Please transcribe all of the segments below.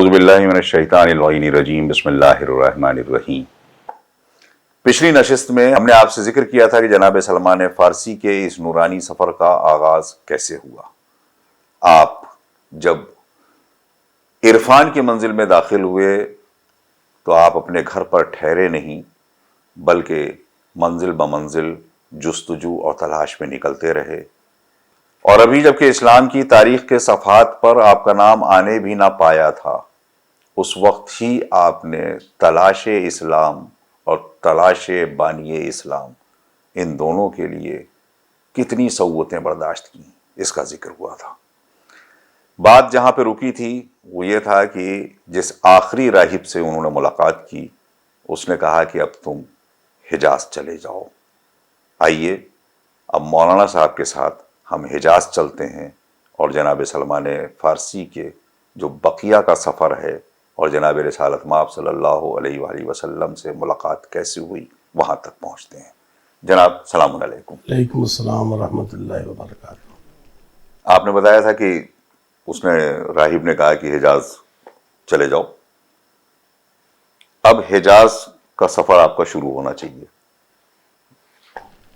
اعوذ باللہ من الشیطان الرجیم بسم اللہ الرحمن الرحیم۔ پچھلی نشست میں ہم نے آپ سے ذکر کیا تھا کہ جناب سلمان فارسی کے اس نورانی سفر کا آغاز کیسے ہوا۔ آپ جب عرفان کی منزل میں داخل ہوئے تو آپ اپنے گھر پر ٹھہرے نہیں، بلکہ منزل بمنزل جستجو اور تلاش میں نکلتے رہے، اور ابھی جبکہ اسلام کی تاریخ کے صفحات پر آپ کا نام آنے بھی نہ پایا تھا، اس وقت ہی آپ نے تلاش اسلام اور تلاش بانی اسلام ان دونوں کے لیے کتنی صعوبتیں برداشت کی، اس کا ذکر ہوا تھا۔ بات جہاں پہ رکی تھی وہ یہ تھا کہ جس آخری راہب سے انہوں نے ملاقات کی، اس نے کہا کہ اب تم حجاز چلے جاؤ۔ آئیے اب مولانا صاحب کے ساتھ ہم حجاز چلتے ہیں اور جناب سلمان فارسی کے جو بقیہ کا سفر ہے اور جناب رسالت مآب صلی اللہ علیہ وآلہ وسلم سے ملاقات کیسے ہوئی وہاں تک پہنچتے ہیں۔ جناب سلام علیکم۔ وعلیکم السلام ورحمۃ اللہ وبرکاتہ۔ آپ نے بتایا تھا کہ اس نے راہب نے کہا کہ حجاز چلے جاؤ، اب حجاز کا سفر آپ کا شروع ہونا چاہیے۔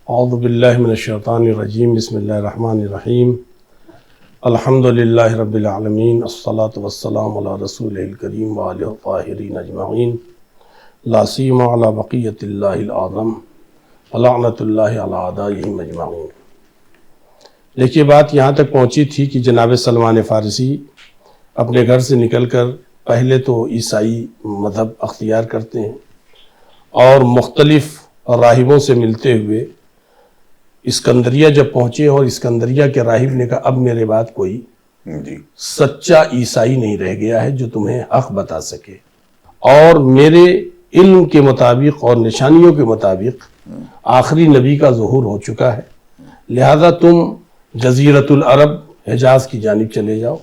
اعوذ باللہ من الشیطان الرجیم، بسم اللہ الرحمن الرحیم، الحمد للہ رب العالمین، الصلاۃ والسلام علی رسول الکریم وآلہ الطاہرین اجمعین، لا سیما علی بقیۃ اللہ الاعظم، لعنۃ اللہ علی اعدائہم اجمعین۔ دیکھیے بات یہاں تک پہنچی تھی کہ جناب سلمان فارسی اپنے گھر سے نکل کر پہلے تو عیسائی مذہب اختیار کرتے ہیں اور مختلف راہبوں سے ملتے ہوئے اسکندریہ جب پہنچے، اور اسکندریہ کے راہب نے کہا اب میرے بعد کوئی سچا عیسائی نہیں رہ گیا ہے جو تمہیں حق بتا سکے، اور میرے علم کے مطابق اور نشانیوں کے مطابق آخری نبی کا ظہور ہو چکا ہے، لہذا تم جزیرت العرب حجاز کی جانب چلے جاؤ،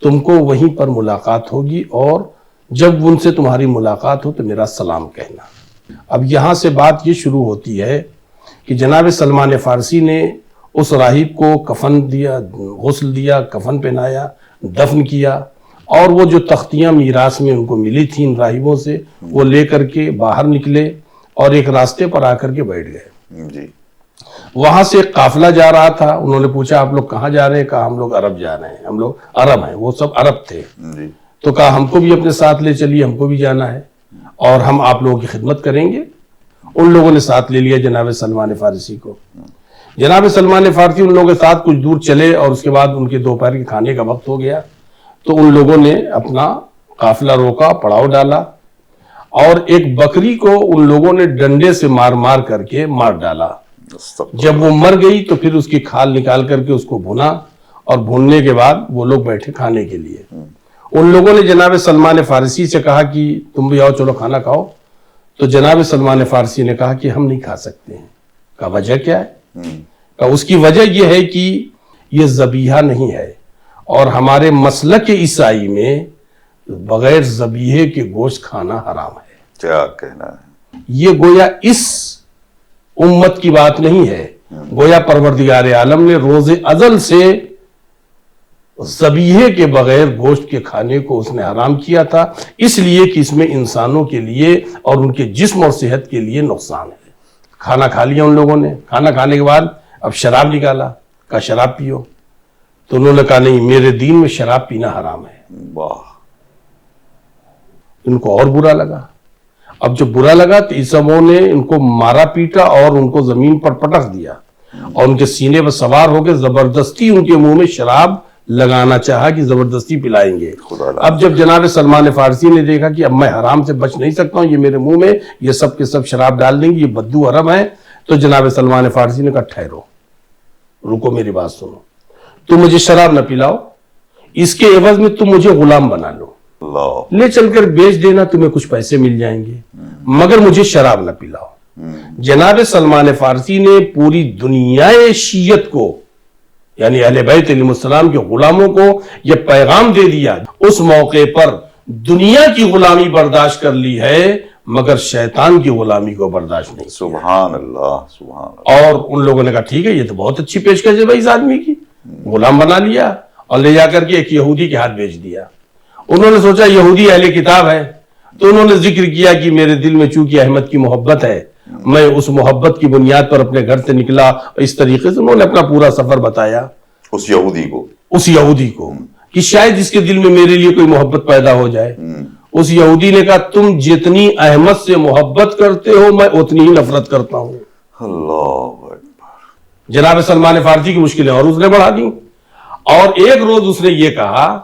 تم کو وہیں پر ملاقات ہوگی، اور جب ان سے تمہاری ملاقات ہو تو میرا سلام کہنا۔ اب یہاں سے بات یہ شروع ہوتی ہے کہ جناب سلمان فارسی نے اس راہب کو کفن دیا، غسل دیا، کفن پہنایا، دفن کیا، اور وہ جو تختیاں میراث میں ان کو ملی تھیں ان راہبوں سے وہ لے کر کے باہر نکلے اور ایک راستے پر آ کر کے بیٹھ گئے۔ وہاں سے ایک قافلہ جا رہا تھا، انہوں نے پوچھا آپ لوگ کہاں جا رہے ہیں؟ کہا ہم لوگ عرب جا رہے ہیں، ہم لوگ عرب ہیں، وہ سب عرب تھے۔ تو کہا ہم کو بھی اپنے ساتھ لے چلیے، ہم کو بھی جانا ہے اور ہم آپ لوگوں کی خدمت کریں گے۔ ان لوگوں نے ساتھ لے لیا جناب سلمان فارسی کو۔ جناب سلمان فارسی ان لوگوں کے ساتھ کچھ دور چلے اور اس کے بعد ان کے دوپہر کے کھانے کا وقت ہو گیا، تو ان لوگوں نے اپنا قافلہ روکا، پڑاؤ ڈالا، اور ایک بکری کو ان لوگوں نے ڈنڈے سے مار مار کر کے مار ڈالا۔ جب وہ مر گئی تو پھر اس کی کھال نکال کر کے اس کو بھونا، اور بھوننے کے بعد وہ لوگ بیٹھے کھانے کے لیے۔ ان لوگوں نے جناب سلمان فارسی سے کہا کہ تم بھی آؤ، چلو کھانا کھاؤ۔ تو جناب سلمان فارسی نے کہا کہ ہم نہیں کھا سکتے ہیں۔ کہا وجہ کیا ہے؟ کہا اس کی وجہ یہ ہے کہ یہ ذبیحہ نہیں ہے، اور ہمارے مسلک عیسائی میں بغیر ذبیحے کے گوشت کھانا حرام ہے۔ کیا کہنا ہے؟ یہ گویا اس امت کی بات نہیں ہے، گویا پروردگار عالم نے روز ازل سے ذبیحے کے بغیر گوشت کے کھانے کو اس نے حرام کیا تھا، اس لیے کہ اس میں انسانوں کے لیے اور ان کے جسم اور صحت کے لیے نقصان ہے۔ کھانا کھا لیا ان لوگوں نے، کھانا کھانے کے بعد اب شراب نکالا، کہا شراب پیو، تو انہوں نے کہا نہیں، میرے دین میں شراب پینا حرام ہے۔ واہ! ان کو اور برا لگا۔ اب جب برا لگا تو عیسائیوں نے ان کو مارا پیٹا اور ان کو زمین پر پٹک دیا، اور ان کے سینے پر سوار ہو کے زبردستی ان کے منہ میں شراب لگانا چاہا کہ زبردستی پلائیں گے۔ اب جب جناب سلمان فارسی نے دیکھا کہ اب میں حرام سے بچ نہیں سکتا ہوں، یہ میرے منہ میں یہ سب کے سب شراب ڈال دیں گے، یہ بدو حرم ہے، تو جناب سلمان فارسی نے کہا ٹھہرو، رکو میری بات سنو، تم مجھے شراب نہ پلاؤ، اس کے عوض میں تم مجھے غلام بنا لو، لے چل کر بیچ دینا، تمہیں کچھ پیسے مل جائیں گے، مگر مجھے شراب نہ پلاؤ۔ جناب سلمان فارسی نے پوری دنیا شیعت کو، یعنی اہل بیت علیہ السلام کے غلاموں کو یہ پیغام دے دیا، اس موقع پر دنیا کی غلامی برداشت کر لی ہے مگر شیطان کی غلامی کو برداشت نہیں۔ سبحان اللہ، سبحان اللہ۔ اور ان لوگوں نے کہا ٹھیک ہے، یہ تو بہت اچھی پیشکش ہے بھائی، اس آدمی کی غلام بنا لیا اور لے جا کر کے ایک یہودی کے ہاتھ بیچ دیا۔ انہوں نے سوچا یہودی اہل کتاب ہے، تو انہوں نے ذکر کیا کہ میرے دل میں چونکہ احمد کی محبت ہے، میں اس محبت کی بنیاد پر اپنے گھر سے نکلا. اس طریقے سے انہوں نے اپنا پورا سفر بتایا اس یہودی کو کہ شاید اس کے دل میں میرے لیے کوئی محبت پیدا ہو جائے. اس یہودی نے کہا تم جتنی احمد سے محبت کرتے ہو میں اتنی ہی نفرت کرتا ہوں. اللہ اکبر. جناب سلمان فارسی کی مشکلیں اور اس نے بڑھا دی. اور ایک روز اس نے یہ کہا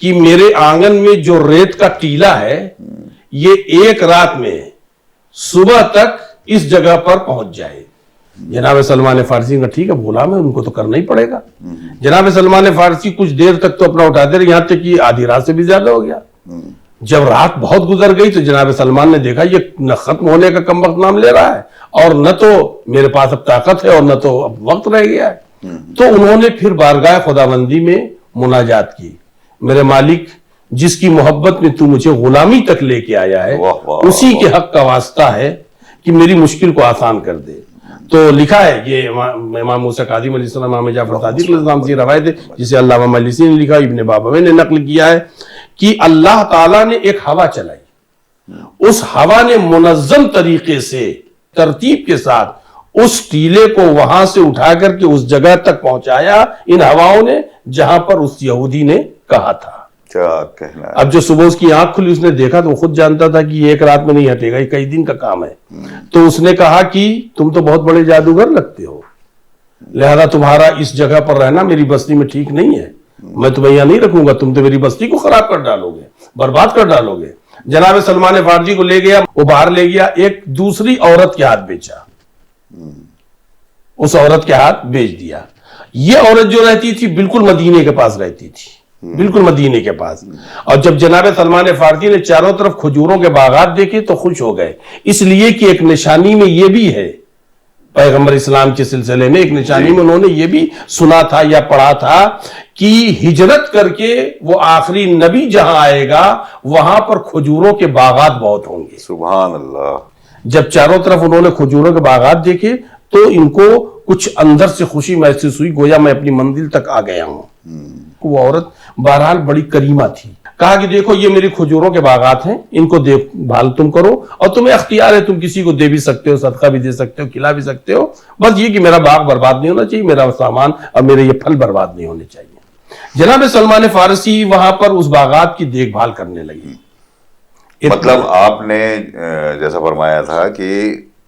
کہ میرے آنگن میں جو ریت کا ٹیلا ہے یہ ایک رات میں صبح تک اس جگہ پر پہنچ جائے. جناب سلمان فارسی کا ٹھیک ہے غلام ہے ان کو تو کرنا ہی پڑے گا. جناب سلمان فارسی کچھ دیر تک تو اپنا اٹھاتے رہے، یہاں تک کہ آدھی رات سے بھی زیادہ ہو گیا. جب رات بہت گزر گئی تو جناب سلمان نے دیکھا یہ نہ ختم ہونے کا کم وقت نام لے رہا ہے اور نہ تو میرے پاس اب طاقت ہے اور نہ تو اب وقت رہ گیا ہے. تو انہوں نے پھر بارگاہ خداوندی میں مناجات کی، میرے مالک جس کی محبت میں تو مجھے غلامی تک لے کے آیا ہے اسی کے حق کا واسطہ ہے کہ میری مشکل کو آسان کر دے. تو لکھا ہے یہ امام موسیٰ کاظم علیہ السلام، امام جعفر صادق علیہ السلام سے روایت ہے جسے علامہ مجلسی نے لکھا، ابن بابویہ نے نقل کیا ہے کہ اللہ تعالیٰ نے ایک ہوا چلائی، اس ہوا نے منظم طریقے سے ترتیب کے ساتھ اس ٹیلے کو وہاں سے اٹھا کر کے اس جگہ تک پہنچایا ان ہواؤں نے جہاں پر اس یہودی نے کہا تھا. کیا کہنا ہے. اب جو صبح اس کی آنکھ کھلی اس نے دیکھا تو وہ خود جانتا تھا کہ یہ ایک رات میں نہیں ہٹے گا، یہ کئی دن کا کام ہے. تو اس نے کہا کہ تم تو بہت بڑے جادوگر لگتے ہو، لہذا تمہارا اس جگہ پر رہنا میری بستی میں ٹھیک نہیں ہے، میں تمہیں یہاں نہیں رکھوں گا، تم تو میری بستی کو خراب کر ڈالو گے، برباد کر ڈالو گے. جناب سلمان فارسی کو لے گیا، وہ باہر لے گیا، ایک دوسری عورت کے ہاتھ بیچا، اس عورت کے ہاتھ بیچ دیا. یہ عورت جو رہتی تھی بالکل مدینے کے پاس رہتی تھی، بالکل مدینے کے پاس. اور جب جناب سلمان فارسی نے چاروں طرف کھجوروں کے باغات دیکھے تو خوش ہو گئے، اس لیے کہ ایک نشانی میں یہ بھی ہے، پیغمبر اسلام کے سلسلے میں ایک نشانی میں انہوں نے یہ بھی سنا تھا یا پڑھا تھا کہ ہجرت کر کے وہ آخری نبی جہاں آئے گا وہاں پر کھجوروں کے باغات بہت ہوں گے. سبحان اللہ. جب چاروں طرف انہوں نے کھجوروں کے باغات دیکھے تو ان کو کچھ اندر سے خوشی محسوس ہوئی، گویا میں اپنی منزل تک آ گیا ہوں. وہ عورت بہرحال بڑی کریمہ تھی. کہا کہ دیکھو یہ میری کھجوروں کے باغات ہیں، ان کو دیکھ بھال تم کرو اور تمہیں اختیار ہے، تم کسی کو دے بھی سکتے ہو، صدقہ بھی دے سکتے ہو، کھلا بھی سکتے ہو، بس یہ کہ میرا باغ برباد نہیں ہونا چاہیے، میرا سامان اور میرے یہ پھل برباد نہیں ہونے چاہیے. جناب سلمان فارسی وہاں پر اس باغات کی دیکھ بھال کرنے لگی. مطلب آپ نے جیسا فرمایا تھا کہ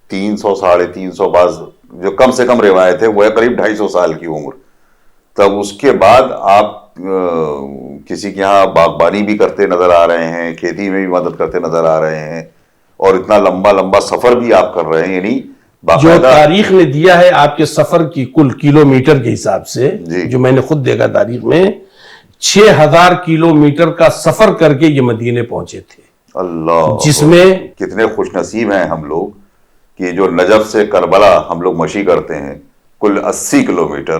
300 350 بعض جو کم سے کم روایت ہے وہ ہے قریب 250 سال کی عمر، تب اس کے بعد آپ کسی کے یہاں باغبانی بھی کرتے نظر آ رہے ہیں، کھیتی میں بھی مدد کرتے نظر آ رہے ہیں، اور اتنا لمبا سفر بھی آپ کر رہے ہیں. یعنی جو تاریخ نے دیا ہے آپ کے سفر کی کل کلومیٹر کے حساب سے جو میں نے خود دیکھا تاریخ میں 6000 کلومیٹر کا سفر کر کے یہ مدینے پہنچے تھے. اللہ، جس میں کتنے خوش نصیب ہیں ہم لوگ کہ جو نجف سے کربلا ہم لوگ مشی کرتے ہیں کل 80 کلومیٹر،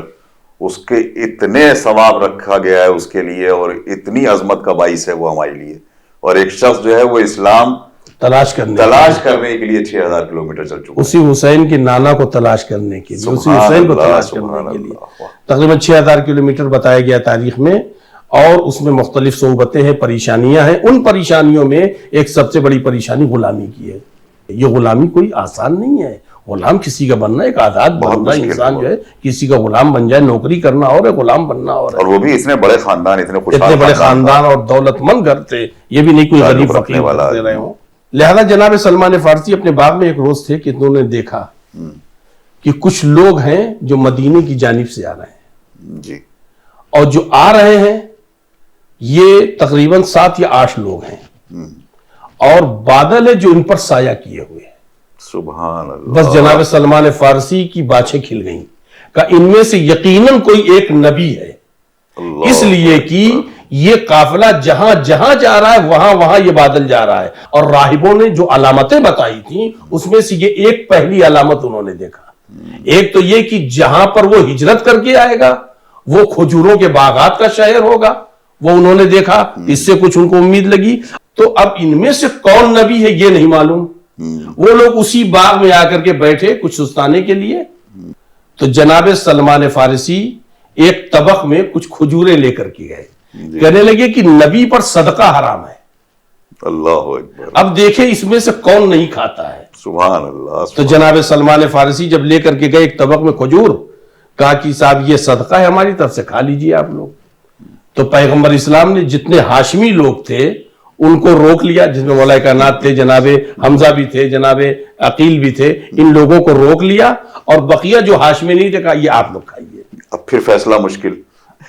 اس کے اتنے ثواب رکھا گیا ہے اس کے لیے اور اتنی عظمت کا باعث ہے وہ ہمارے لیے. اور ایک شخص جو ہے وہ اسلام تلاش کرنے کے لیے 6000 کلومیٹر چل چکا، اسی حسین کے نانا کو تلاش کرنے کے لیے، اسی حسین کو تلاش کرنے کے لیے تقریباً 6000 کلومیٹر بتایا گیا تاریخ میں. اور اس میں مختلف صعوبتیں ہیں، پریشانیاں ہیں. ان پریشانیوں میں ایک سب سے بڑی پریشانی غلامی کی ہے. یہ غلامی کوئی آسان نہیں ہے. غلام کسی کا بننا، ایک آزاد بننا، انسان جو ہے کسی کا غلام بن جائے، نوکری کرنا اور غلام بننا اور وہ بھی اتنے بڑے خاندان، اتنے بڑے خاندان اور دولت مند گھر تھے، یہ بھی نہیں کوئی غریب فقیر دے رہے ہوں. لہذا جناب سلمان فارسی اپنے باغ میں ایک روز تھے کہ انہوں نے دیکھا کہ کچھ لوگ ہیں جو مدینے کی جانب سے آ رہے ہیں جی، اور جو آ رہے ہیں یہ تقریباً 7 یا 8 لوگ ہیں اور بادل ہے جو ان پر سایہ کیے ہوئے ہیں. سبحان اللہ. بس جناب سلمان فارسی کی باچھیں کھل گئیں کہ ان میں سے یقیناً کوئی ایک نبی ہے. اس لیے کہ یہ قافلہ جہاں جہاں جا رہا ہے وہاں وہاں یہ بادل جا رہا ہے. اور راہبوں نے جو علامتیں بتائی تھیں اس میں سے یہ ایک پہلی علامت انہوں نے دیکھا. ایک تو یہ کہ جہاں پر وہ ہجرت کر کے آئے گا وہ کھجوروں کے باغات کا شہر ہوگا، وہ انہوں نے دیکھا، اس سے کچھ ان کو امید لگی. تو اب ان میں سے کون نبی ہے یہ نہیں معلوم. وہ لوگ اسی باغ میں آ کر کے بیٹھے کچھ سستانے کے لیے. تو جناب سلمان فارسی ایک طبق میں کچھ کھجوریں لے کر کے گئے. کہنے لگے کہ نبی پر صدقہ حرام ہے. اللہ اکبر. اب دیکھیں اس میں سے کون نہیں کھاتا ہے. سبحان اللہ. تو جناب سلمان فارسی جب لے کر کے گئے ایک طبق میں کھجور, کہا کہ صاحب یہ صدقہ ہے ہماری طرف سے, کھا لیجئے آپ لوگ. تو پیغمبر اسلام نے جتنے ہاشمی لوگ تھے ان کو روک لیا, جس میں مولا کائنات تھے, جناب حمزہ بھی تھے, جناب عقیل بھی تھے, ان لوگوں کو روک لیا, اور بقیہ جو ہاشمی نہیں تھے کہا یہ آپ لوگ کھائیے. اب پھر فیصلہ مشکل.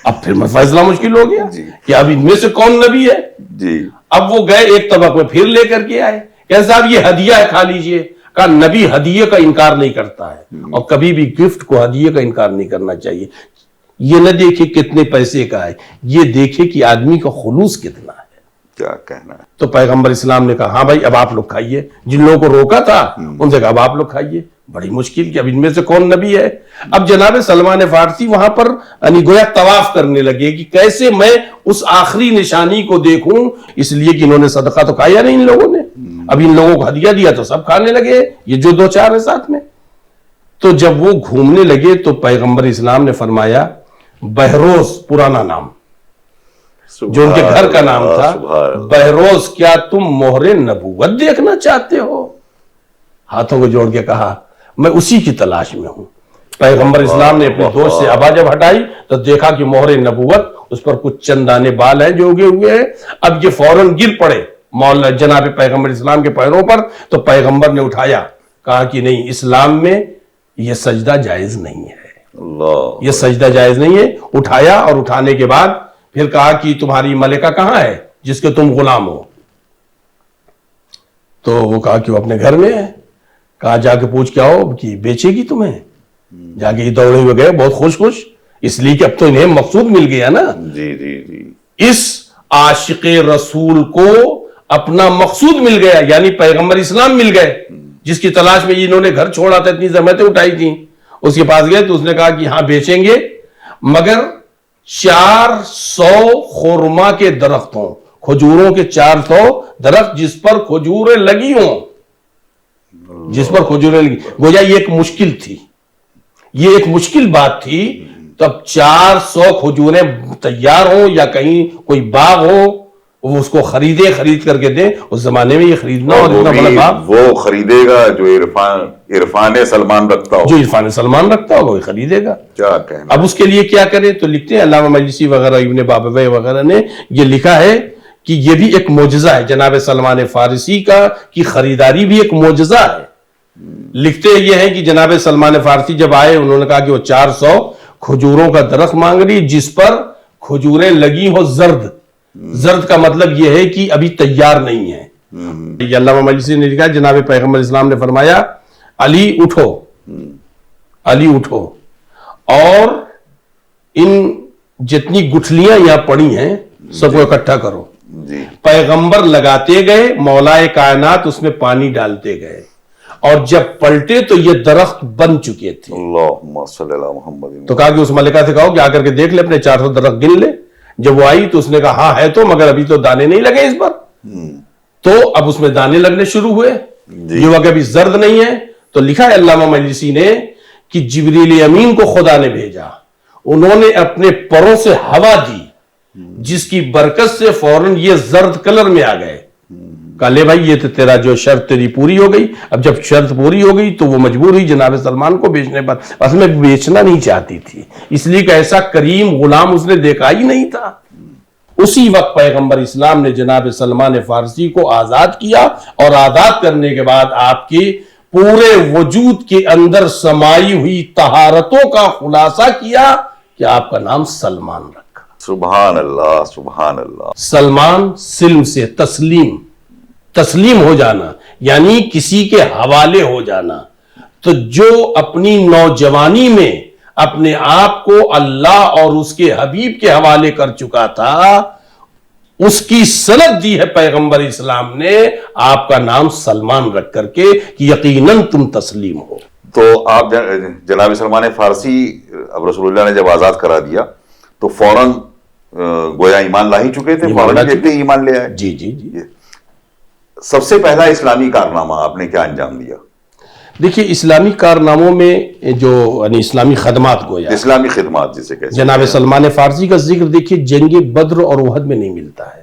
اب پھر فیصلہ مشکل ہو گیا کہ اب ان میں سے کون نبی ہے. جی. اب وہ گئے ایک طبق میں پھر لے کر کے آئے, کہ صاحب یہ ہدیہ ہے کھا لیجئے. کہا نبی ہدیے کا انکار نہیں کرتا ہے, اور کبھی بھی گفٹ کو ہدیے کا انکار نہیں کرنا چاہیے. یہ نہ دیکھے کتنے پیسے کا ہے, یہ دیکھے کہ آدمی کا خلوص کتنا ہے. کیا کہنا ہے. تو پیغمبر اسلام نے کہا ہاں بھائی اب آپ لوگ کھائیے. جن لوگوں کو روکا تھا ان سے کہا اب آپ لوگ کھائیے. بڑی مشکل کہ اب ان میں سے کون نبی ہے. اب جناب سلمان فارسی وہاں پر گویا طواف کرنے لگے کہ کیسے میں اس آخری نشانی کو دیکھوں, اس لیے کہ انہوں نے صدقہ تو کھایا نہیں ان لوگوں نے. اب ان لوگوں کو ہدیہ دیا تو سب کھانے لگے, یہ جو دو چار ہیں ساتھ میں. تو جب وہ گھومنے لگے تو پیغمبر اسلام نے فرمایا, بہروز پرانا نام جو ان کے گھر کا نام تھا, بہروز کیا تم مہر نبوت دیکھنا چاہتے ہو؟ ہاتھوں کو جوڑ کے کہا میں اسی کی تلاش میں ہوں. پیغمبر اسلام نے اپنے دوست سے ابا جب ہٹائی تو دیکھا کہ مہر نبوت, اس پر کچھ چند دانے بال ہیں جو اگے ہوئے ہیں. اب یہ فوراً گر پڑے مولا جناب پیغمبر اسلام کے پیروں پر. تو پیغمبر نے اٹھایا, کہا کہ نہیں, اسلام میں یہ سجدہ جائز نہیں ہے, اللہ, یہ سجدہ جائز نہیں ہے. اٹھایا, اور اٹھانے کے بعد پھر کہا کہ تمہاری ملکہ کہاں ہے جس کے تم غلام ہو؟ تو وہ کہا کہ وہ اپنے گھر میں ہے. کہا جا کے پوچھ کے آؤ کہ بیچے گی تمہیں. جا کے یہ دوڑے ہوئے گئے بہت خوش خوش, اس لیے کہ اب تو انہیں مقصود مل گیا نا. جی جی جی. اس عاشق رسول کو اپنا مقصود مل گیا, یعنی پیغمبر اسلام مل گئے, جس کی تلاش میں انہوں نے گھر چھوڑا تھا, اتنی زحمتیں اٹھائی تھیں. اس کے پاس گئے تو اس نے کہا کہ ہاں بیچیں گے, مگر 400 خورما کے درخت ہوں, کھجوروں کے 400 درخت جس پر کھجوریں لگی ہوں, جس پر کھجوریں لگی. گویا یہ ایک مشکل تھی, یہ ایک مشکل بات تھی. تب 400 کھجوریں تیار ہوں یا کہیں کوئی باغ ہو, وہ اس کو خرید کر کے دیں. اس زمانے میں یہ خریدنا اور اتنا بڑا باغ, وہ خریدے گا جو عرفان سلمان رکھتا ہو, جو عرفان سلمان رکھتا ہو وہ خریدے گا. کیا کہنا. اب اس کے لیے کیا کریں؟ تو لکھتے ہیں علامہ مجلسی وغیرہ, ابن بابویہ وغیرہ نے یہ لکھا ہے کہ یہ بھی ایک معجزہ ہے جناب سلمان فارسی کا, کی خریداری بھی ایک معجزہ ہے. لکھتے یہ ہیں کہ جناب سلمان فارسی جب آئے, انہوں نے کہا کہ وہ 400 کھجوروں کا درخت مانگ رہی جس پر کھجوریں لگی ہو زرد. زرد کا مطلب یہ ہے کہ ابھی تیار نہیں ہے. یہ علامہ مجلسی نے لکھا, جناب پیغمبر اسلام نے فرمایا علی اٹھو, علی اٹھو, اور ان جتنی گٹھلیاں یہاں پڑی ہیں سب کو اکٹھا کرو. پیغمبر لگاتے گئے, مولا کائنات اس میں پانی ڈالتے گئے, اور جب پلٹے تو یہ درخت بن چکے تھے. اللہم صلی اللہ محمد. تو کہا کہ اس ملکہ سے کہو کہ آ کر کے دیکھ لے, اپنے 400 درخت گن لے. جب وہ آئی تو اس نے کہا ہاں ہے تو, مگر ابھی تو دانے نہیں لگے اس پر. تو اب اس میں دانے لگنے شروع ہوئے. یہ وقت ابھی زرد نہیں ہے. تو لکھا ہے علامہ مجلسی نے کہ جبریل امین کو خدا نے بھیجا, انہوں نے اپنے پروں سے ہوا دی جس کی برکت سے فوراً یہ زرد کلر میں آ گئے. کہا لے بھائی یہ تو تیرا جو شرط تیری پوری ہو گئی. اب جب شرط پوری ہو گئی تو وہ مجبور ہوئی جناب سلمان کو بیچنے پر. اصل میں بیچنا نہیں چاہتی تھی, اس لیے کہ ایسا کریم غلام اس نے دیکھا ہی نہیں تھا. اسی وقت پیغمبر اسلام نے جناب سلمان فارسی کو آزاد کیا, اور آزاد کرنے کے بعد آپ کی پورے وجود کے اندر سمائی ہوئی طہارتوں کا خلاصہ کیا کہ آپ کا نام سلمان رکھا. سبحان اللہ, سبحان اللہ. سلمان سلم سے تسلیم, تسلیم ہو جانا یعنی کسی کے حوالے ہو جانا. تو جو اپنی نوجوانی میں اپنے آپ کو اللہ اور اس کے حبیب کے حوالے کر چکا تھا, اس کی سند دی ہے پیغمبر اسلام نے آپ کا نام سلمان رکھ کر کے کہ یقیناً تم تسلیم ہو. تو آپ جناب سلمان فارسی اب رسول اللہ نے جب آزاد کرا دیا تو فوراً گویا ایمان لا ہی چکے تھے, فوراً ایمان لے آئے. جی جی جی. سب سے پہلا اسلامی کارنامہ آپ نے کیا انجام دیا؟ دیکھیے اسلامی کارناموں میں جو یعنی اسلامی خدمات گویا اسلامی خدمات جسے کہتے ہیں، جناب سلمان فارسی کا ذکر دیکھیے جنگ بدر اور احد میں نہیں ملتا ہے.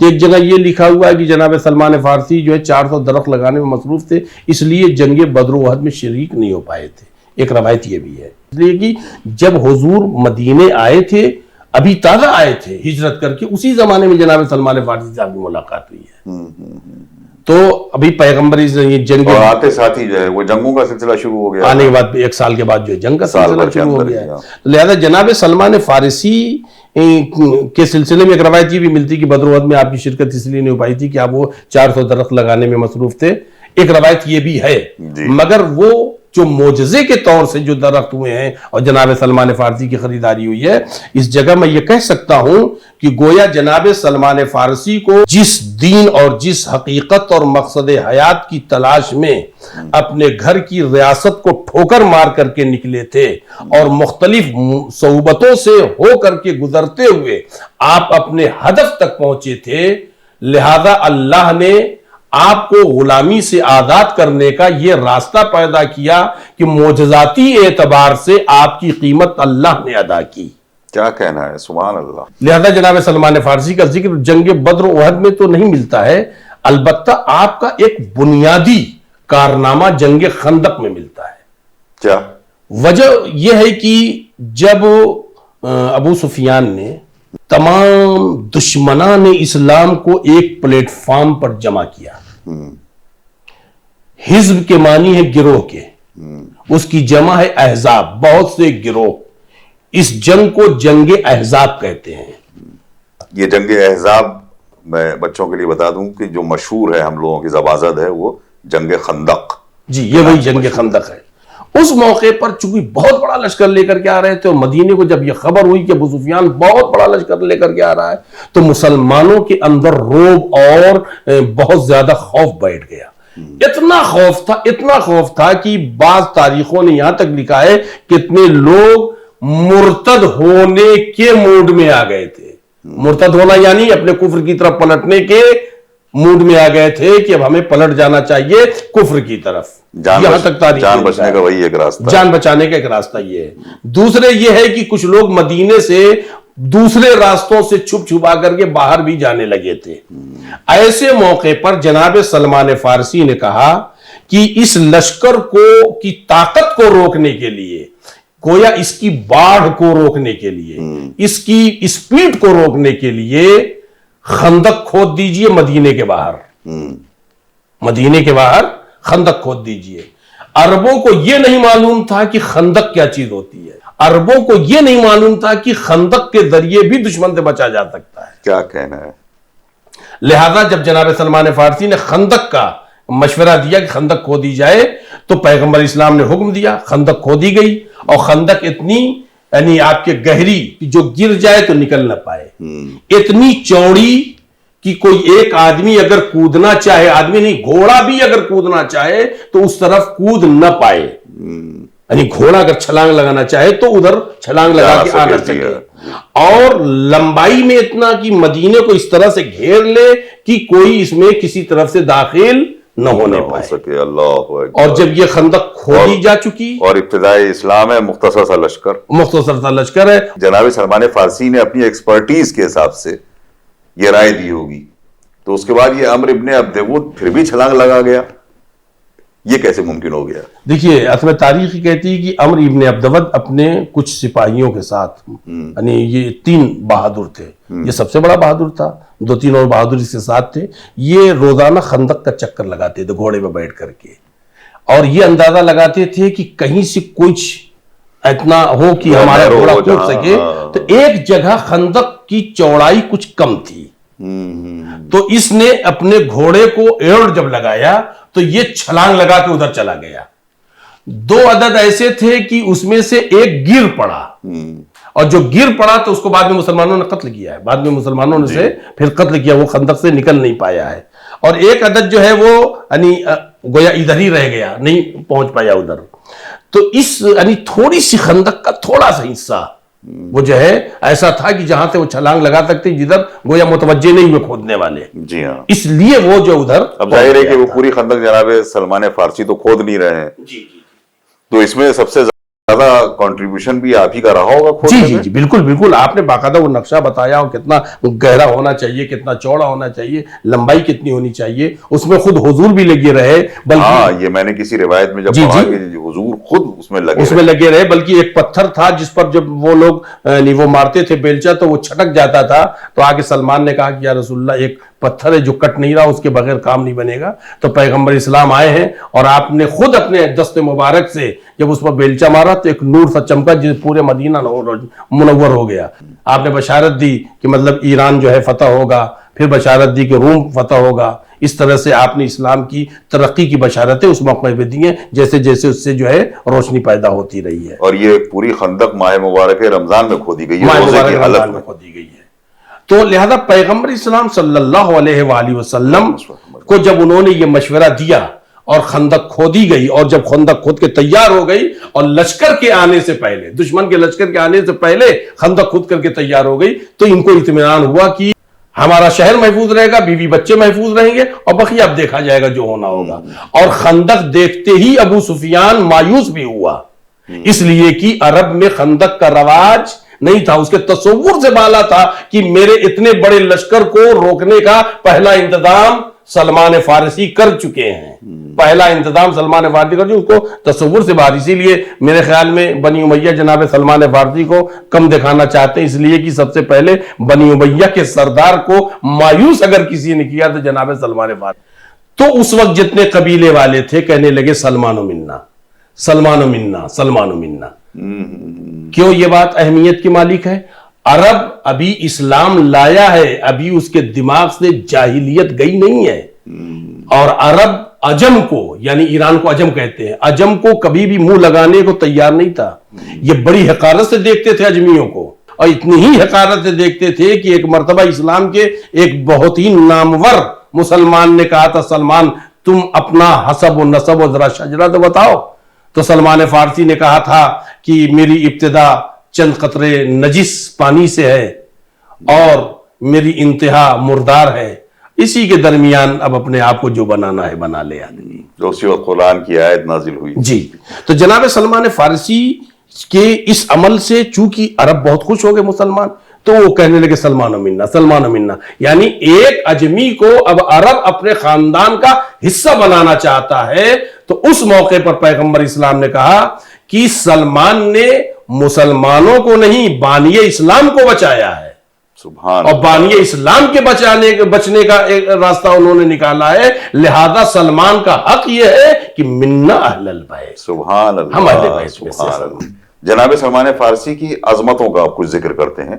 ایک جگہ یہ لکھا ہوا ہے کہ جناب سلمان فارسی جو ہے 400 درخت لگانے میں مصروف تھے، اس لیے جنگ بدر و احد میں شریک نہیں ہو پائے تھے. ایک روایت یہ بھی ہے، اس لیے کہ جب حضور مدینے آئے تھے، ابھی تازہ آئے تھے ہجرت کر کے، اسی زمانے میں جناب سلمان فارسی صاحب کی ملاقات ہوئی ہے. تو ابھی پیغمبر یہ جنگ اور آتے ساتھ ہی جو ہے وہ جنگوں کا سلسلہ شروع ہو گیا، آنے کے بعد 1 سال کے بعد جو ہے جنگ کا سال سلسلہ بھر کے شروع ہو اندر گیا ہی، ہے. ہاں. لہذا جناب سلمان فارسی کے سلسلے میں ایک روایت یہ بھی ملتی کہ بدر و احد میں آپ کی شرکت اس لیے نہیں ہو پائی تھی کہ آپ وہ 400 درخت لگانے میں مصروف تھے. ایک روایت یہ بھی ہے، جی. مگر وہ جو معجزے کے طور سے جو درخت ہوئے ہیں اور جناب سلمان فارسی کی خریداری ہوئی ہے، اس جگہ میں یہ کہہ سکتا ہوں کہ گویا جناب سلمان فارسی کو جس دین اور جس حقیقت اور مقصد حیات کی تلاش میں اپنے گھر کی ریاست کو ٹھوکر مار کر کے نکلے تھے اور مختلف صعوبتوں سے ہو کر کے گزرتے ہوئے آپ اپنے ہدف تک پہنچے تھے، لہذا اللہ نے آپ کو غلامی سے آزاد کرنے کا یہ راستہ پیدا کیا کہ معجزاتی اعتبار سے آپ کی قیمت اللہ نے ادا کی. کیا کہنا ہے، سبحان اللہ. لہذا جناب سلمان فارسی کا ذکر جنگ بدر و احد میں تو نہیں ملتا ہے، البتہ آپ کا ایک بنیادی کارنامہ جنگ خندق میں ملتا ہے. کیا وجہ یہ ہے کہ جب ابو سفیان نے تمام دشمنان اسلام کو ایک پلیٹ فارم پر جمع کیا، حزب کے معنی ہے گروہ کے، اس کی جمع ہے احزاب، بہت سے گروہ. اس جنگ کو جنگ احزاب کہتے ہیں. یہ جنگ احزاب میں بچوں کے لیے بتا دوں کہ جو مشہور ہے ہم لوگوں کی زبان زد ہے وہ جنگ خندق. جی یہ وہی جنگ خندق ہے. اس موقع پر چونکہ بہت بڑا لشکر لے کر کے آ رہے تھے اور مدینے کو جب یہ خبر ہوئی کہ ابو سفیان بہت بڑا لشکر لے کر کے آ رہا ہے تو مسلمانوں کے اندر رعب اور بہت زیادہ خوف بیٹھ گیا. اتنا خوف تھا کہ بعض تاریخوں نے یہاں تک لکھا ہے کتنے لوگ مرتد ہونے کے موڈ میں آ گئے تھے. مرتد ہونا یعنی اپنے کفر کی طرف پلٹنے کے موڈ میں آ گئے تھے کہ اب ہمیں پلٹ جانا چاہیے کفر کی طرف. یہاں تک تاریخ جان بچنے کا وہی ایک راستہ، جان بچانے کا ایک راستہ یہ ہے. دوسرے یہ ہے کہ کچھ لوگ مدینے سے دوسرے راستوں سے چھپ چھپا کر کے باہر بھی جانے لگے تھے. ایسے موقع پر جناب سلمان فارسی نے کہا کہ اس لشکر کی طاقت کو روکنے کے لیے، گویا اس کی باڑھ کو روکنے کے لیے، اس کی اسپیڈ کو روکنے کے لیے خندق کھود دیجئے مدینے کے باہر. مدینے کے باہر خندق کھود دیجئے. عربوں کو یہ نہیں معلوم تھا کہ خندق کیا چیز ہوتی ہے. عربوں کو یہ نہیں معلوم تھا کہ خندق کے ذریعے بھی دشمن سے بچا جا سکتا ہے. کیا کہنا ہے. لہذا جب جناب سلمان فارسی نے خندق کا مشورہ دیا کہ خندق کھودی جائے تو پیغمبر اسلام نے حکم دیا، خندق کھودی گئی. اور خندق اتنی یعنی آپ کے گہری جو گر جائے تو نکل نہ پائے، اتنی چوڑی کہ کوئی ایک آدمی اگر کودنا چاہے، آدمی نہیں گھوڑا بھی اگر کودنا چاہے تو اس طرف کود نہ پائے. یعنی گھوڑا اگر چھلانگ لگانا چاہے تو ادھر چھلانگ لگا کے آ نہ سکے. اور لمبائی میں اتنا کہ مدینے کو اس طرح سے گھیر لے کہ کوئی اس میں کسی طرف سے داخل نہ ہونے پائے. اللہ اکبر. اور جب یہ خندق کھودی جا چکی اور ابتدائی اسلام ہے مختصر سا لشکر ہے. جناب سلمان فارسی نے اپنی ایکسپرٹیز کے حساب سے یہ رائے دی ہوگی تو اس کے بعد یہ عمرو ابن عبدود پھر بھی چھلانگ لگا گیا، یہ کیسے ممکن ہو گیا؟ دیکھیے اصل میں تاریخ کہتی ہے کہ عمرو ابن عبدود اپنے کچھ سپاہیوں کے ساتھ، یعنی یہ 3 بہادر تھے، یہ سب سے بڑا بہادر تھا، 2-3 اور بہادر اس کے ساتھ تھے. یہ روزانہ خندق کا چکر لگاتے تھے گھوڑے پہ بیٹھ کر کے، اور یہ اندازہ لگاتے تھے کہ کہیں سے کچھ اتنا ہو کہ ہمارا گھوڑا کود سکے. تو ایک جگہ خندق کی چوڑائی کچھ کم تھی تو اس نے اپنے گھوڑے کو ایڑ جب لگایا تو یہ چھلانگ لگا کے ادھر چلا گیا. 2 عدد ایسے تھے کہ اس میں سے ایک گر پڑا، اور جو گر پڑا تو اس کو بعد میں مسلمانوں نے قتل کیا ہے. بعد میں مسلمانوں نے سے پھر قتل کیا، وہ خندق سے نکل نہیں پایا ہے. اور ایک عدد جو ہے وہ یعنی گویا ادھر ہی رہ گیا، نہیں پہنچ پایا ادھر. تو اس یعنی تھوڑی سی خندق کا تھوڑا سا حصہ وہ جو ہے ایسا تھا کہ جہاں سے وہ چھلانگ لگا سکتے جدھر گویا متوجہ نہیں ہوئے کھودنے والے. جی ہاں. اس لیے وہ جو ادھر اب ظاہر ہے کہ وہ پوری خندق جناب سلمان فارسی تو کھود نہیں رہے ہیں. جی تو اس میں سب سے زیادہ کنٹریبیوشن بھی آپ ہی کا رہا ہوگا کھودنے میں. جی بالکل بالکل. آپ نے باقاعدہ وہ نقشہ بتایا ہو کتنا گہرا ہونا چاہیے, کتنا چوڑا ہونا چاہیے, لمبائی کتنی ہونی چاہیے, اس میں خود حضور بھی لگے رہے. ہاں یہ میں نے کسی روایت میں جب پڑھا کہ حضور خود اس میں لگے رہے, بلکہ ایک پتھر تھا جس پر جب وہ لوگ وہ مارتے تھے بیلچا تو وہ چھٹک جاتا تھا. تو آگے سلمان نے کہا کہ یا رسول اللہ ایک پتھر ہے جو کٹ نہیں رہا, اس کے بغیر کام نہیں بنے گا. تو پیغمبر اسلام آئے ہیں اور آپ نے خود اپنے دست مبارک سے جب اس پر بیلچا مارا تو ایک نور سا چمکا جس پورے مدینہ منور ہو گیا. آپ نے بشارت دی کہ مطلب ایران جو ہے فتح ہوگا, پھر بشارت دی کہ روم فتح ہوگا. اس طرح سے آپ نے اسلام کی ترقی کی بشارتیں اس موقع پہ دی ہیں, جیسے جیسے اس سے جو ہے روشنی پیدا ہوتی رہی ہے. اور یہ پوری خندق ماہ مبارک رمضان میں کھودی گئی ہے, ماہ روزے کی مبارک حالت رمضان میں میں کھودی گئی ہے. تو لہذا پیغمبر اسلام صلی اللہ علیہ وآلہ وسلم کو جب انہوں نے یہ مشورہ دیا اور خندق کھودی گئی, اور جب خندق کھود کے تیار ہو گئی اور لشکر کے آنے سے پہلے, دشمن کے لشکر کے آنے سے پہلے خندق کھود کر کے تیار ہو گئی, تو ان کو اطمینان ہوا کہ ہمارا شہر محفوظ رہے گا, بیوی بچے محفوظ رہیں گے, اور بقیہ اب دیکھا جائے گا جو ہونا ہوگا. اور خندق دیکھتے ہی ابو سفیان مایوس بھی ہوا, اس لیے کہ عرب میں خندق کا رواج نہیں تھا. اس کے تصور سے بالا تھا کہ میرے اتنے بڑے لشکر کو روکنے کا پہلا انتظام سلمان فارسی کر چکے ہیں. پہلا انتظام سلمان فارسی کر چکے, اس کو تصور سے باہر. اسی لیے میرے خیال میں بنی امیہ جناب سلمان فارسی کو کم دکھانا چاہتے ہیں, اس لیے کہ سب سے پہلے بنی امیہ کے سردار کو مایوس اگر کسی نے کیا تو جناب سلمان فارسی. تو اس وقت جتنے قبیلے والے تھے کہنے لگے سلمان و منا, سلمان و منا, سلمان و منا. کیوں یہ بات اہمیت کی مالک ہے؟ عرب ابھی اسلام لایا ہے, ابھی اس کے دماغ سے جاہلیت گئی نہیں ہے. اور عرب عجم کو, یعنی ایران کو عجم کہتے ہیں, عجم کو کبھی بھی منہ لگانے کو تیار نہیں تھا. یہ بڑی حقارت سے دیکھتے تھے اجمیوں کو, اور اتنی ہی حقارت سے دیکھتے تھے کہ ایک مرتبہ اسلام کے ایک بہت ہی نامور مسلمان نے کہا تھا, سلمان تم اپنا حسب و نسب و ذرا شجرہ تو بتاؤ. تو سلمان فارسی نے کہا تھا کہ میری ابتدا چند قطرے نجس پانی سے ہے اور میری انتہا مردار ہے, اسی کے درمیان اب اپنے آپ کو جو بنانا ہے بنا لے آدمی. جو اسی وقت قرآن کی آیت نازل ہوئی. جی, تو جناب سلمان فارسی کے اس عمل سے چونکہ عرب بہت خوش ہو گئے مسلمان, تو وہ کہنے لگے سلمان و منا, سلمان و منا. یعنی ایک اجمی کو اب عرب اپنے خاندان کا حصہ بنانا چاہتا ہے. تو اس موقع پر پیغمبر اسلام نے کہا کہ سلمان نے مسلمانوں کو نہیں بانی اسلام کو بچایا ہے, سبحان اور بانی اسلام کے بچنے کا ایک راستہ انہوں نے نکالا ہے. لہذا سلمان کا حق یہ ہے کہ منا اہل البیت, سبحان اللہ, ہم اہل بیت میں سے. سبحان اللہ. جناب سلمان فارسی کی عظمتوں کا آپ کچھ ذکر کرتے ہیں,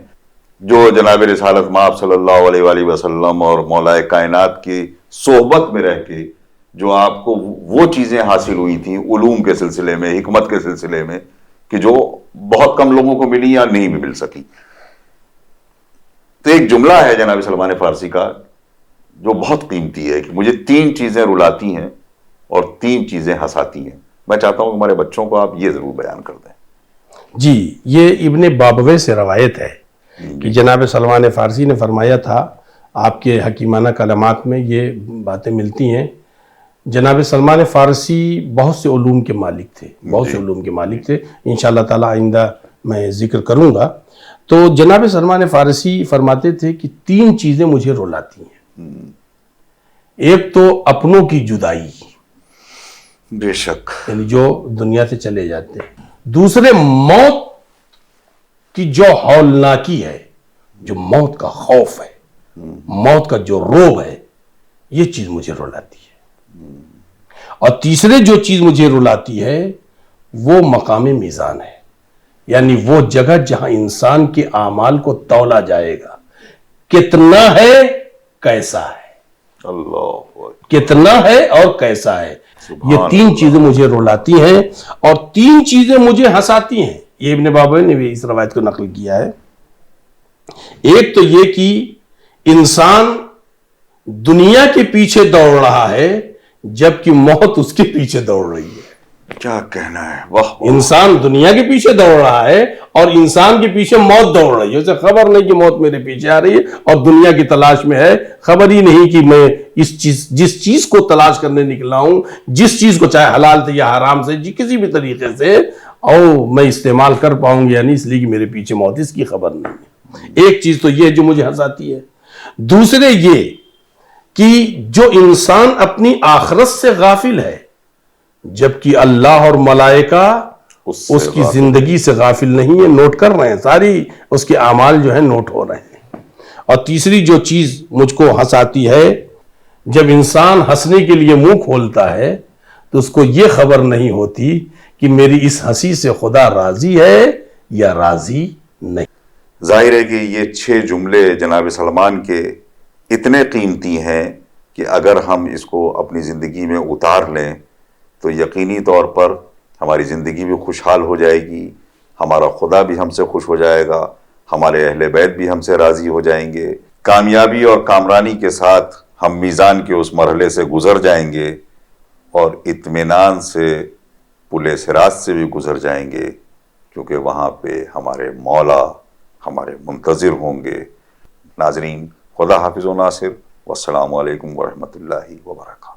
جو جناب رسالت مآب صلی اللہ علیہ وآلہ وسلم اور مولا کائنات کی صحبت میں رہ کے جو آپ کو وہ چیزیں حاصل ہوئی تھیں علوم کے سلسلے میں, حکمت کے سلسلے میں, کہ جو بہت کم لوگوں کو ملی یا نہیں بھی مل سکی. تو ایک جملہ ہے جناب سلمان فارسی کا جو بہت قیمتی ہے کہ مجھے 3 چیزیں رلاتی ہیں اور 3 چیزیں ہنساتی ہیں. میں چاہتا ہوں کہ ہمارے بچوں کو آپ یہ ضرور بیان کر دیں. جی, یہ ابن بابوے سے روایت ہے کہ جناب سلمان فارسی نے فرمایا تھا, آپ کے حکیمانہ کلمات میں یہ باتیں ملتی ہیں. جناب سلمان فارسی بہت سے علوم کے مالک تھے, بہت سے علوم کے مالک تھے, انشاءاللہ تعالی آئندہ میں ذکر کروں گا. تو جناب سلمان فارسی فرماتے تھے کہ 3 چیزیں مجھے رلاتی ہیں. ایک تو اپنوں کی جدائی, بے شک, یعنی جو دنیا سے چلے جاتے ہیں. دوسرے موت کی جو ہولناکی ہے, جو موت کا خوف ہے, موت کا جو روب ہے, یہ چیز مجھے رلاتی ہے. اور تیسرے جو چیز مجھے رلاتی ہے وہ مقام میزان ہے, یعنی وہ جگہ جہاں انسان کے اعمال کو تولا جائے گا, کتنا ہے کیسا ہے, اللہ کتنا ہے اور کیسا ہے. یہ 3 چیزیں مجھے رلاتی ہیں اور 3 چیزیں مجھے ہنساتی ہیں. یہ ابن بابوے نے بھی اس روایت کو نقل کیا ہے. ایک تو یہ کہ انسان دنیا کے پیچھے دوڑ رہا ہے جبکہ موت اس کے پیچھے دوڑ رہی ہے. کیا کہنا ہے، واہ واہ۔ انسان دنیا کے پیچھے دوڑ رہا ہے اور انسان کے پیچھے موت دوڑ رہی ہے، اسے خبر نہیں کہ موت میرے پیچھے آ رہی ہے، اور دنیا کی تلاش میں ہے، خبر ہی نہیں کہ میں جس چیز کو تلاش کرنے نکلا ہوں، جس چیز کو چاہے حلال سے یا حرام سے کسی بھی طریقے سے، اور میں استعمال کر پاؤں گی یا نہیں، اس لیے کہ میرے پیچھے موت، اس کی خبر نہیں ہے۔ ایک چیز تو یہ جو مجھے ہنساتی ہے، دوسرے یہ کہ جو انسان اپنی آخرت سے غافل ہے، جبکہ اللہ اور ملائکہ اس کی زندگی سے غافل نہیں ہے، نوٹ کر رہے ہیں، ساری اس کے اعمال جو ہیں نوٹ ہو رہے ہیں۔ اور تیسری جو چیز مجھ کو ہنساتی ہے، جب انسان ہنسنے کے لیے منہ کھولتا ہے تو اس کو یہ خبر نہیں ہوتی کہ میری اس ہنسی سے خدا راضی ہے یا راضی نہیں۔ ظاہر ہے کہ یہ 6 جملے جناب سلمان کے اتنے قیمتی ہیں کہ اگر ہم اس کو اپنی زندگی میں اتار لیں تو یقینی طور پر ہماری زندگی بھی خوشحال ہو جائے گی، ہمارا خدا بھی ہم سے خوش ہو جائے گا، ہمارے اہل بیت بھی ہم سے راضی ہو جائیں گے، کامیابی اور کامرانی کے ساتھ ہم میزان کے اس مرحلے سے گزر جائیں گے اور اطمینان سے پل صراط سے بھی گزر جائیں گے، کیونکہ وہاں پہ ہمارے مولا ہمارے منتظر ہوں گے۔ ناظرین، خدا حافظ و ناصر، والسلام علیکم ورحمۃ اللہ وبرکاتہ۔